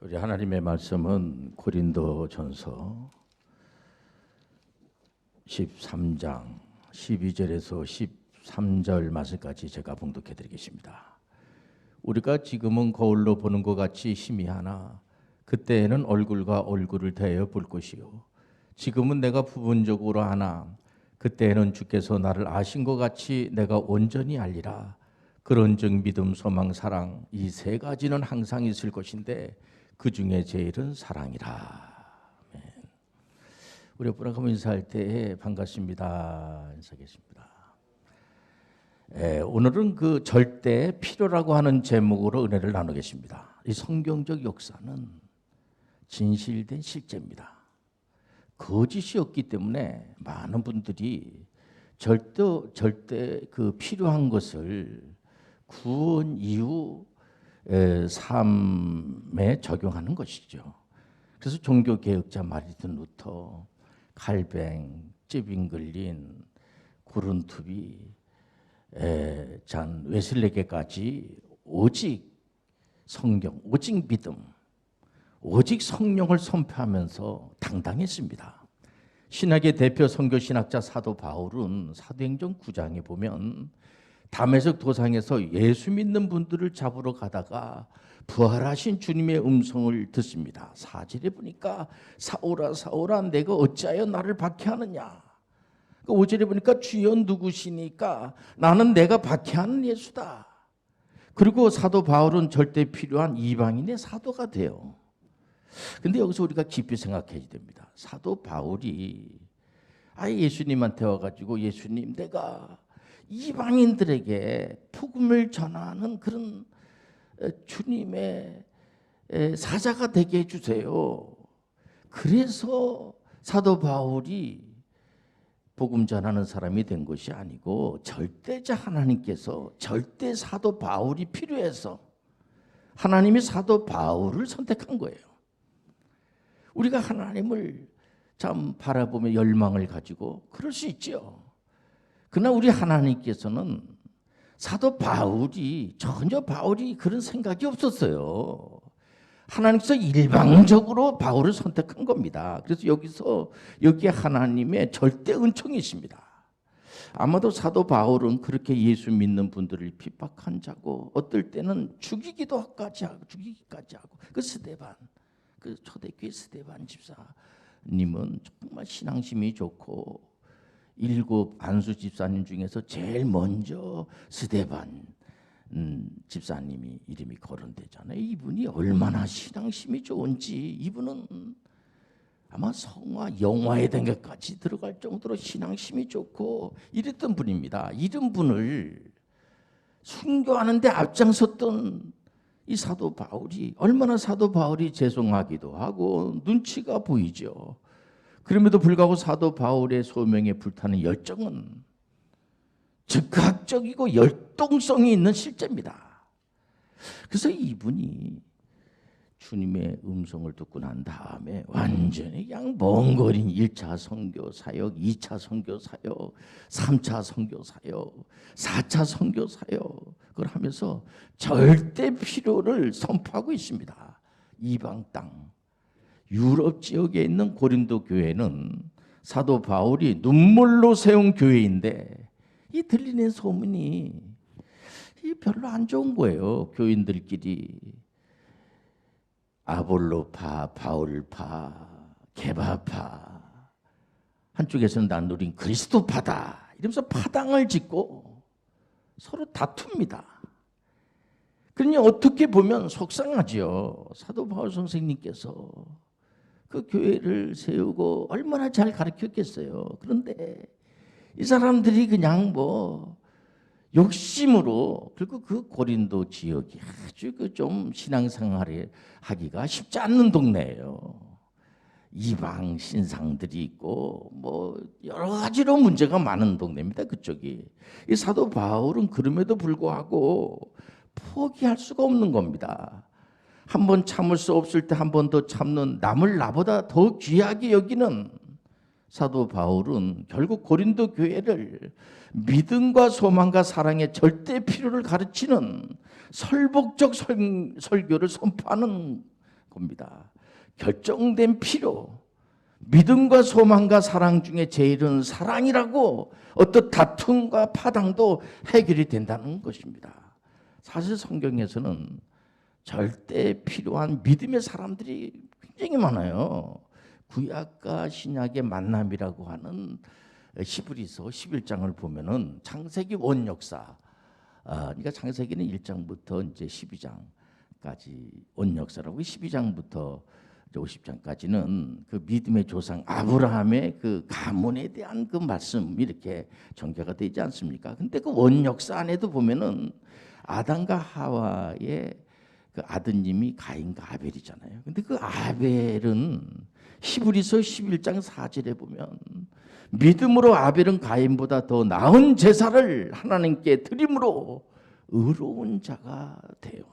우리 하나님의 말씀은 고린도전서 13장 12절에서 13절 말씀까지 제가 봉독해 드리겠습니다. 우리가 지금은 거울로 보는 것 같이 희미하나 그때에는 얼굴과 얼굴을 대하여 볼 것이요 지금은 내가 부분적으로 아나 그때에는 주께서 나를 아신 것 같이 내가 온전히 알리라. 그런즉 믿음, 소망, 사랑 이 세 가지는 항상 있을 것인데 그 중에 제일은 사랑이라. 아멘. 우리 옆분하고 인사할 때 반갑습니다 인사하겠습니다. 오늘은 그 절대 필요라고 하는 제목으로 은혜를 나누겠습니다. 이 성경적 역사는 진실된 실제입니다. 거짓이 없기 때문에 많은 분들이 절대 그 필요한 것을 구원 이후 삶에 적용하는 것이죠. 그래서 종교개혁자 마르틴 루터, 칼뱅, 찌빙글린, 구른투비, 잔 웨슬레게까지 오직 성경, 오직 믿음, 오직 성령을 선포하면서 당당했습니다. 신학의 대표 선교신학자 사도 바울은 사도행전 9장에 보면 다메섹 도상에서 예수 믿는 분들을 잡으러 가다가 부활하신 주님의 음성을 듣습니다. 4절에 보니까 사울아 사울아 내가 어찌하여 나를 박해하느냐. 5절에 보니까 주여 누구시니까 나는 내가 박해하는 예수다. 그리고 사도 바울은 절대 필요한 이방인의 사도가 돼요. 근데 여기서 우리가 깊이 생각해야 됩니다. 사도 바울이 아예 예수님한테 와가지고 예수님 내가 이방인들에게 복음을 전하는 그런 주님의 사자가 되게 해주세요. 그래서 사도 바울이 복음 전하는 사람이 된 것이 아니고 절대자 하나님께서 절대 사도 바울이 필요해서 하나님이 사도 바울을 선택한 거예요. 우리가 하나님을 참 바라보며 열망을 가지고 그럴 수 있죠. 그러나 우리 하나님께서는 사도 바울이 전혀 바울이 그런 생각이 없었어요. 하나님께서 일방적으로 바울을 선택한 겁니다. 그래서 여기에 하나님의 절대 은총이 있습니다. 아마도 사도 바울은 그렇게 예수 믿는 분들을 핍박한 자고 어떨 때는 죽이기까지 하고 그 스데반, 그 초대교회 스데반 집사님은 정말 신앙심이 좋고 7 안수 집사님 중에서 제일 먼저 스데반 집사님이 이름이 거론되잖아요. 이분이 얼마나 신앙심이 좋은지 이분은 아마 성화, 영화에 된 것까지 들어갈 정도로 신앙심이 좋고 이랬던 분입니다. 이런 분을 순교하는 데 앞장섰던 이 사도 바울이 얼마나 사도 바울이 죄송하기도 하고 눈치가 보이죠. 그럼에도 불구하고 사도 바울의 소명에 불타는 열정은 즉각적이고 열동성이 있는 실제입니다. 그래서 이분이 주님의 음성을 듣고 난 다음에 완전히 그냥 먼 거리인 1차 선교 사역, 2차 선교 사역, 3차 선교 사역, 4차 선교 사역을 하면서 절대 필요를 선포하고 있습니다. 이방 땅. 유럽 지역에 있는 고린도 교회는 사도 바울이 눈물로 세운 교회인데 이 들리는 소문이 별로 안 좋은 거예요. 교인들끼리 아볼로파, 바울파, 게바파, 한쪽에서는 난 우린 그리스도파다 이러면서 파당을 짓고 서로 다툽니다. 그러니 어떻게 보면 속상하죠. 사도 바울 선생님께서 그 교회를 세우고 얼마나 잘 가르쳤겠어요. 그런데 이 사람들이 그냥 욕심으로 그리고 그 고린도 지역이 아주 그 좀 신앙생활을 하기가 쉽지 않는 동네예요. 이방 신상들이 있고 여러 가지로 문제가 많은 동네입니다. 그쪽이. 이 사도 바울은 그럼에도 불구하고 포기할 수가 없는 겁니다. 한 번 참을 수 없을 때 한 번 더 참는 남을 나보다 더 귀하게 여기는 사도 바울은 결국 고린도 교회를 믿음과 소망과 사랑의 절대 필요를 가르치는 설복적 설교를 선포하는 겁니다. 결정된 필요, 믿음과 소망과 사랑 중에 제일은 사랑이라고 어떤 다툼과 파당도 해결이 된다는 것입니다. 사실 성경에서는 절대 필요한 믿음의 사람들이 굉장히 많아요. 구약과 신약의 만남이라고 하는 히브리서 11장을 보면은 창세기 원역사, 그러니까 창세기는 1장부터 이제 12장까지 원역사라고 12장부터 50장까지는 그 믿음의 조상 아브라함의 그 가문에 대한 그 말씀이 이렇게 전개가 되지 않습니까? 근데 그 원역사 안에도 보면은 아담과 하와의 그 아드님이 가인과 아벨이잖아요. 근데 그 아벨은 히브리서 11장 4절에 보면 믿음으로 아벨은 가인보다 더 나은 제사를 하나님께 드림으로 의로운 자가 돼요.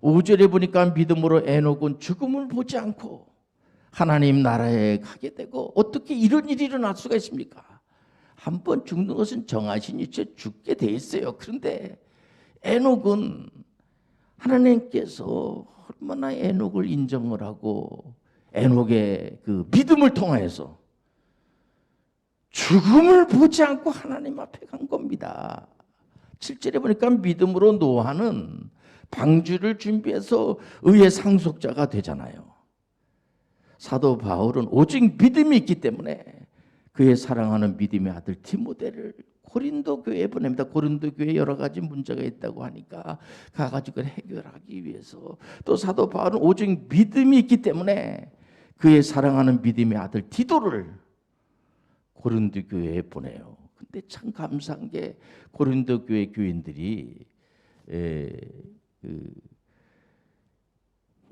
5절에 보니까 믿음으로 에녹은 죽음을 보지 않고 하나님 나라에 가게 되고, 어떻게 이런 일이 일어날 수가 있습니까? 한번 죽는 것은 정하신 이제 죽게 돼 있어요. 그런데 에녹은 하나님께서 얼마나 에녹을 인정을 하고 에녹의 그 믿음을 통하여서 죽음을 보지 않고 하나님 앞에 간 겁니다. 7절에 보니까 믿음으로 노아는 방주를 준비해서 의의 상속자가 되잖아요. 사도 바울은 오직 믿음이 있기 때문에 그의 사랑하는 믿음의 아들 디모데를 고린도 교회에 보냅니다. 고린도 교회에 여러 가지 문제가 있다고 하니까 가가지고 해결하기 위해서, 또 사도 바울은 오직 믿음이 있기 때문에 그의 사랑하는 믿음의 아들 디도를 고린도 교회에 보내요. 근데 참 감사한 게 고린도 교회 교인들이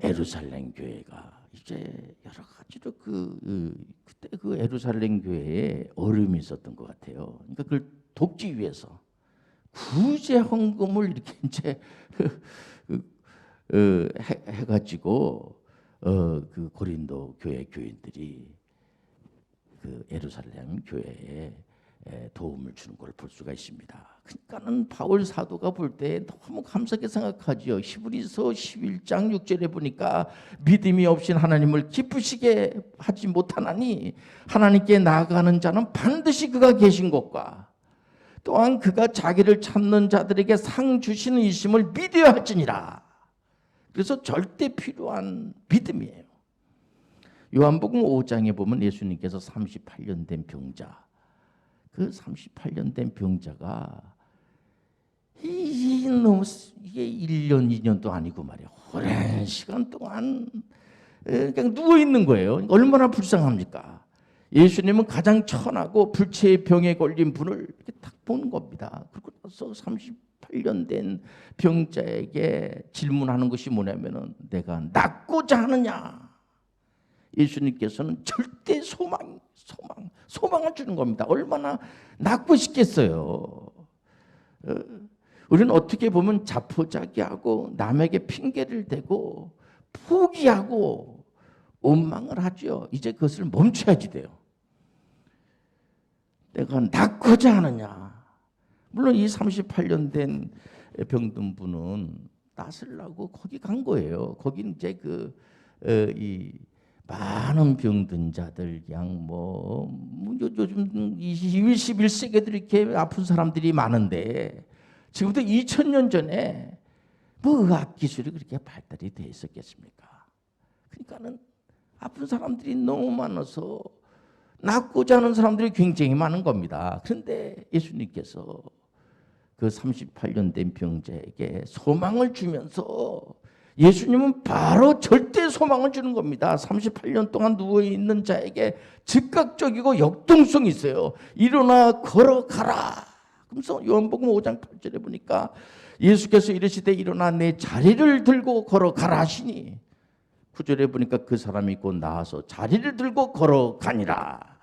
예루살렘 교회가 이제 여러 가지로 그때 그 예루살렘 교회에 어려움이 있었던 것 같아요. 그러니까 그걸 돕기 위해서 구제 헌금을 이렇게 이제 해가지고 그 고린도 교회 교인들이 그 예루살렘 교회에 도움을 주는 걸 볼 수가 있습니다. 그러니까는 바울 사도가 볼 때 너무 감사하게 생각하지요. 히브리서 11장 6절에 보니까 믿음이 없인 하나님을 기쁘시게 하지 못하나니 하나님께 나아가는 자는 반드시 그가 계신 것과 또한 그가 자기를 찾는 자들에게 상 주시는 이심을 믿어야 할지니라. 그래서 절대 필요한 믿음이에요. 요한복음 5장에 보면 예수님께서 38년 된 병자, 그 38년 된 병자가 이게 1년, 2년도 아니고 말이에요. 오랜 시간 동안 그냥 누워 있는 거예요. 얼마나 불쌍합니까? 예수님은 가장 천하고 불치의 병에 걸린 분을 이렇게 딱 보는 겁니다. 그리고 나서 38년 된 병자에게 질문하는 것이 뭐냐면은 내가 낫고자 하느냐? 예수님께서는 절대 소망을 주는 겁니다. 얼마나 낫고 싶겠어요. 우리는 어떻게 보면 자포자기하고 남에게 핑계를 대고 포기하고 원망을 하죠. 이제 그것을 멈춰야지 돼요. 내가 낫고자 하느냐. 물론 이 38년 된 병든 분은 낫으려고 거기 간 거예요. 거기 이제 이 많은 병든 자들, 그냥 요즘 21세기에도 이렇게 아픈 사람들이 많은데 지금부터 2000년 전에 의학 기술이 그렇게 발달이 돼 있었겠습니까? 그러니까는 아픈 사람들이 너무 많아서 낫고자 하는 사람들이 굉장히 많은 겁니다. 그런데 예수님께서 그 38년 된 병자에게 소망을 주면서 예수님은 바로 절대 소망을 주는 겁니다. 38년 동안 누워있는 자에게 즉각적이고 역동성이 있어요. 일어나 걸어가라. 그래서 요한복음 5장 8절에 보니까 예수께서 이르시되 일어나 내 자리를 들고 걸어가라 하시니 9절에 보니까 그 사람이 곧 나와서 자리를 들고 걸어가니라.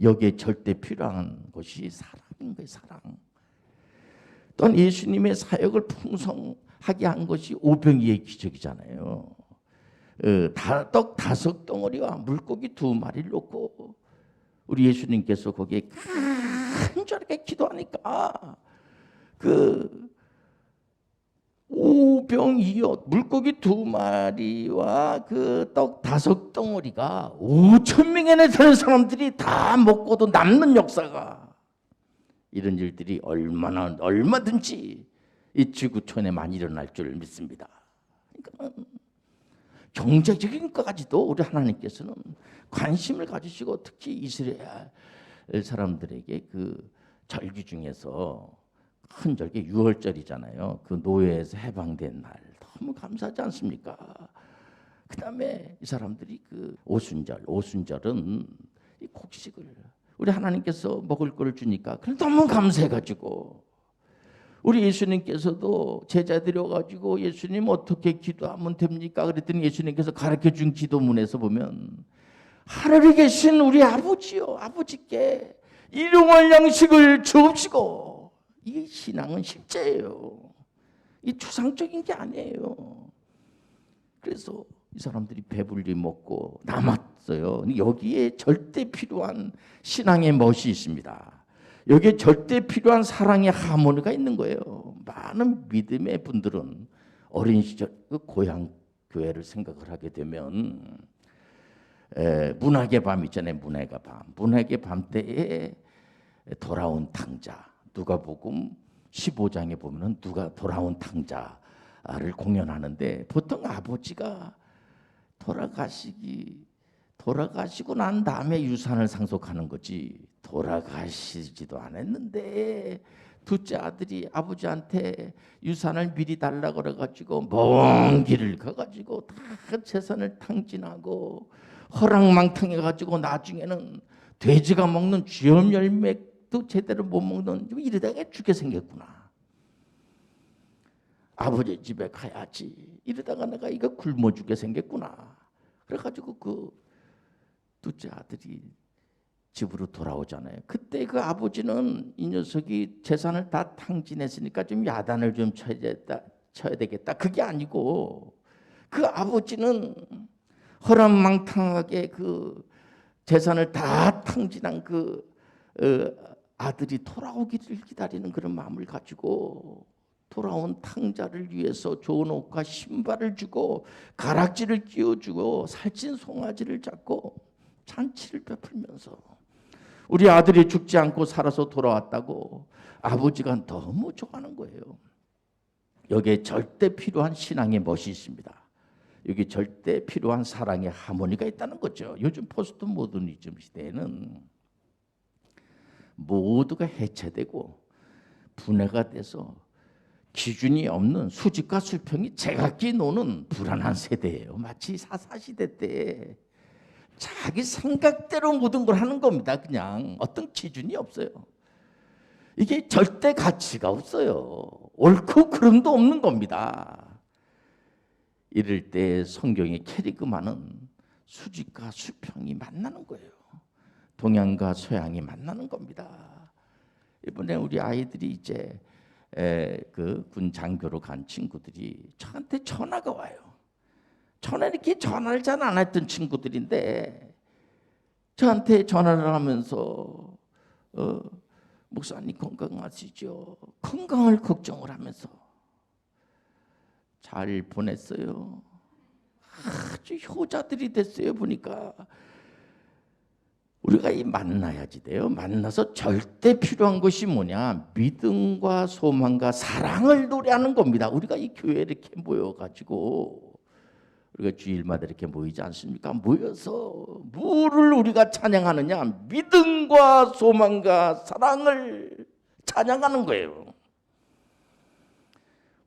여기에 절대 필요한 것이 사랑인 거예요. 사랑. 또한 예수님의 사역을 풍성하게 한 것이 오병이의 기적이잖아요. 떡 5덩어리와 물고기 2마리를 놓고 우리 예수님께서 거기에 간절하게 기도하니까 그 오병이어 물고기 2마리와 그 떡 5덩어리가 5,000명이나 되는 사람들이 다 먹고도 남는 역사가, 이런 일들이 얼마든지 이 지구촌에 많이 일어날 줄 믿습니다. 그러니까 경제적인 것까지도 우리 하나님께서는 관심을 가지시고, 특히 이스라엘 사람들에게 그 절기 중에서 큰 절기 유월절이잖아요. 그 노예에서 해방된 날 너무 감사하지 않습니까? 그 다음에 이 사람들이 그 오순절은 이 곡식을 우리 하나님께서 먹을 걸 주니까 그래 너무 감사해가지고, 우리 예수님께서도 제자들이 와가지고 예수님 어떻게 기도하면 됩니까? 그랬더니 예수님께서 가르쳐준 기도문에서 보면, 하늘에 계신 우리 아버지요, 아버지께 일용할 양식을 주옵시고. 이 신앙은 실제예요. 이 추상적인 게 아니에요. 그래서 이 사람들이 배불리 먹고 남았어요. 여기에 절대 필요한 신앙의 멋이 있습니다. 여기에 절대 필요한 사랑의 하모니가 있는 거예요. 많은 믿음의 분들은 어린 시절 그 고향 교회를 생각을 하게 되면 문학의 밤 있잖아요. 문학의 밤 때에 돌아온 탕자, 누가복음 15장에 보면은 누가 돌아온 탕자를 공연하는데, 보통 아버지가 돌아가시고 난 다음에 유산을 상속하는 거지, 돌아가시지도 않았는데 둘째 아들이 아버지한테 유산을 미리 달라 그래가지고 먼 길을 가가지고 다 재산을 탕진하고 허랑망탕해가지고 나중에는 돼지가 먹는 쥐염 열매도 제대로 못 먹는, 이러다가 죽게 생겼구나. 아버지 집에 가야지, 이러다가 내가 이거 굶어 죽게 생겼구나. 그래가지고 그 둘째 아들이 집으로 돌아오잖아요. 그때 그 아버지는 이 녀석이 재산을 다 탕진했으니까 좀 야단을 좀 쳐야 되겠다. 그게 아니고, 그 아버지는 허랑망탕하게 그 재산을 다 탕진한 그 아들이 돌아오기를 기다리는 그런 마음을 가지고 돌아온 탕자를 위해서 좋은 옷과 신발을 주고 가락지를 끼워주고 살찐 송아지를 잡고 잔치를 베풀면서 우리 아들이 죽지 않고 살아서 돌아왔다고 아버지가 너무 좋아하는 거예요. 여기에 절대 필요한 신앙의 멋이 있습니다. 여기 절대 필요한 사랑의 하모니가 있다는 거죠. 요즘 포스트 모더니즘 시대에는 모두가 해체되고 분해가 돼서 기준이 없는 수직과 수평이 제각기 노는 불안한 세대예요. 마치 사사시대 때 자기 생각대로 모든 걸 하는 겁니다. 그냥 어떤 기준이 없어요. 이게 절대 가치가 없어요. 옳고 그름도 없는 겁니다. 이럴 때 성경의 캐리그마는 수직과 수평이 만나는 거예요. 동양과 서양이 만나는 겁니다. 이번에 우리 아이들이 이제 그 군 장교로 간 친구들이 저한테 전화가 와요. 이렇게 전화를 잘 안 했던 친구들인데 저한테 전화를 하면서 목사님 건강하시죠? 건강을 걱정을 하면서 잘 보냈어요. 아주 효자들이 됐어요. 보니까 우리가 만나야지 돼요. 만나서 절대 필요한 것이 뭐냐? 믿음과 소망과 사랑을 노래하는 겁니다. 우리가 이 교회에 이렇게 모여가지고 우리가 주일마다 이렇게 모이지 않습니까? 모여서 뭐를 우리가 찬양하느냐? 믿음과 소망과 사랑을 찬양하는 거예요.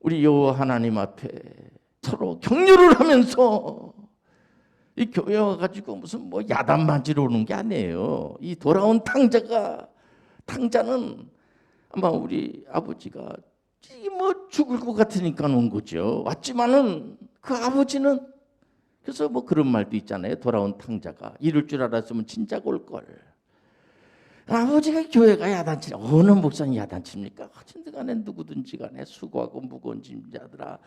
우리 여호와 하나님 앞에 서로 격려를 하면서 이 교회 와가지고 무슨 뭐 야단 맞으러 오는 게 아니에요. 이 돌아온 탕자는 아마 우리 아버지가 뭐 죽을 것 같으니까 온 거죠. 왔지만은 그 아버지는 그래서 뭐 그런 말도 있잖아요. 돌아온 탕자가 이럴 줄 알았으면 진작 올 걸. 아버지가 교회가 야단치냐? 어느 목사님 야단칩니까? 어쨌든 간에 누구든지 간에 수고하고 무거운 짐자들아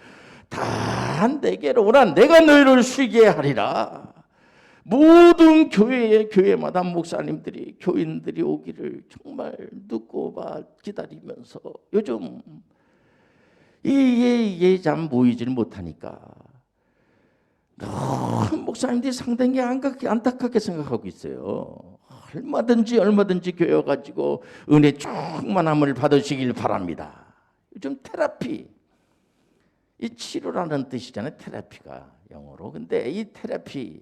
다 내게로 오라. 내가 너희를 쉬게 하리라. 모든 교회마다 목사님들이 교인들이 오기를 정말 늦고 기다리면서 요즘 이게 참 모이지를 못하니까 너무 목사님들이 상당히 안타깝게 생각하고 있어요. 얼마든지 교회 와가지고 은혜 충만함을 받으시길 바랍니다. 요즘 테라피, 이 치료라는 뜻이잖아요. 테라피가 영어로. 근데 이 테라피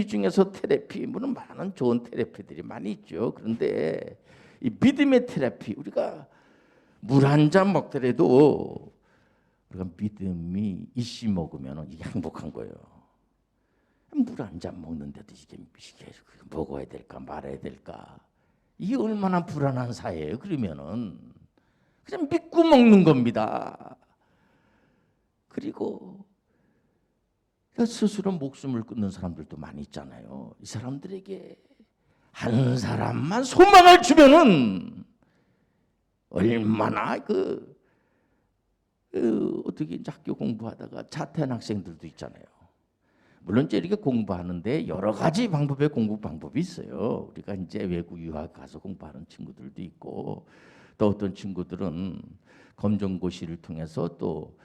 중에서 물론 많은 좋은 테라피들이 많이 있죠. 그런데 이 믿음의 테라피, 우리가 물 한 잔 먹더라도 우리가 믿음이 이씨 먹으면 이게 행복한 거예요. 물 한 잔 먹는데도 이게 먹어야 될까 말아야 될까, 이게 얼마나 불안한 사회예요. 그러면은 그냥 믿고 먹는 겁니다. 그리고 스스로 목숨을 끊는 사람들도 많이 있잖아요. 이 사람들에게 한 사람만 소망을 주면은 얼마나 어떻게 이제 학교 공부하다가 자퇴한 학생들도 있잖아요. 물론 이제 이렇게 공부하는데 여러 가지 방법의 공부 방법이 있어요. 우리가 이제 외국 유학 가서 공부하는 친구들도 있고, 또 어떤 친구들은 검정고시를 통해서 또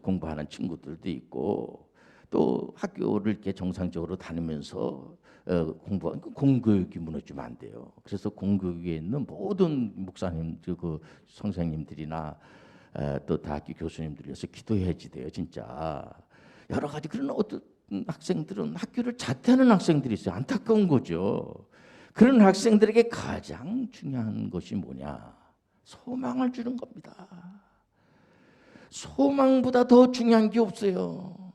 공부하는 친구들도 있고, 또 학교를 이렇게 정상적으로 다니면서 공부하는 공교육이 무너지면 안 돼요. 그래서 공교육에 있는 모든 목사님, 선생님들이나 또 대학교 교수님들이어서 기도해야지 돼요. 진짜 여러 가지. 그런 어떤 학생들은 학교를 자퇴하는 학생들이 있어요. 안타까운 거죠. 그런 학생들에게 가장 중요한 것이 뭐냐? 소망을 주는 겁니다. 소망보다 더 중요한 게 없어요.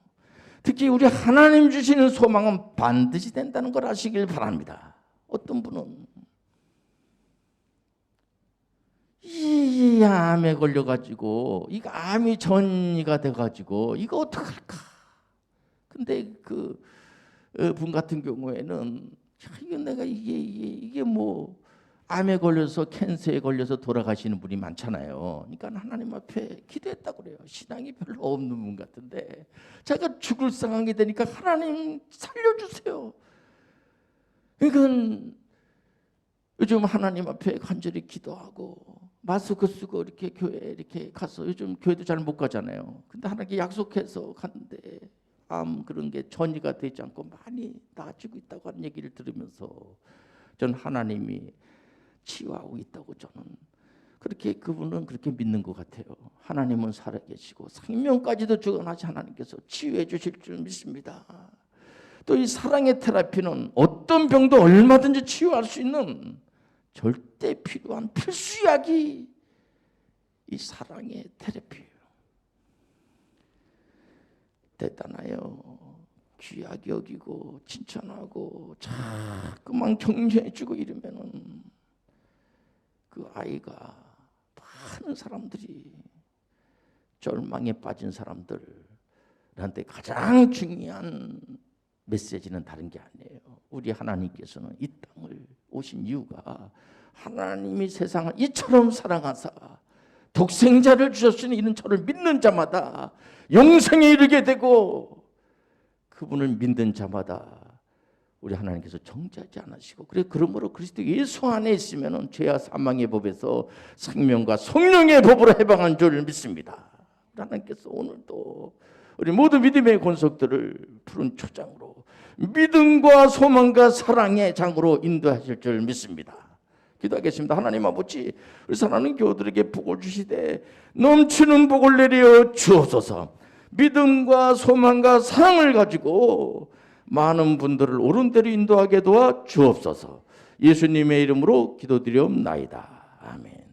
특히 우리 하나님 주시는 소망은 반드시 된다는 걸 아시길 바랍니다. 어떤 분은 이 암에 걸려가지고 이거 암이 전이가 돼가지고 이거 어떡할까? 근데 그 분 같은 경우에는 이게 내가 이게 뭐 암에 걸려서 캔서에 걸려서 돌아가시는 분이 많잖아요. 그러니까 하나님 앞에 기도했다고 그래요. 신앙이 별로 없는 분 같은데 자기가 죽을 상황이 되니까 하나님 살려주세요. 그러니까 요즘 하나님 앞에 간절히 기도하고 마스크 쓰고 이렇게 교회 이렇게 가서, 요즘 교회도 잘 못 가잖아요. 근데 하나님께 약속해서 갔는데 암 그런 게 전이가 되지 않고 많이 나아지고 있다고 하는 얘기를 들으면서 전 하나님이 치유하고 있다고 저는 그분은 그렇게 믿는 것 같아요. 하나님은 살아계시고 생명까지도 주관하신 하나님께서 치유해 주실 줄 믿습니다. 또 이 사랑의 테라피는 어떤 병도 얼마든지 치유할 수 있는 절대 필요한 필수약이 이 사랑의 테라피예요. 대단해요. 귀하게 여기고 칭찬하고 자꾸만 격려해주고 이러면은 그 아이가, 많은 사람들이 절망에 빠진 사람들한테 가장 중요한 메시지는 다른 게 아니에요. 우리 하나님께서는 이 땅을 오신 이유가 하나님이 세상을 이처럼 사랑하사 독생자를 주셨으니 이는 저를 믿는 자마다 영생에 이르게 되고, 그분을 믿는 자마다 우리 하나님께서 정죄하지 않으시고, 그러므로 그리스도 예수 안에 있으면 죄와 사망의 법에서 생명과 성령의 법으로 해방한 줄 믿습니다. 하나님께서 오늘도 우리 모든 믿음의 권속들을 푸른 초장으로 믿음과 소망과 사랑의 장으로 인도하실 줄 믿습니다. 기도하겠습니다. 하나님 아버지, 우리 사랑하는 교우들에게 복을 주시되 넘치는 복을 내려 주옵소서. 믿음과 소망과 사랑을 가지고 많은 분들을 옳은 대로 인도하게 도와 주옵소서. 예수님의 이름으로 기도드리옵나이다. 아멘.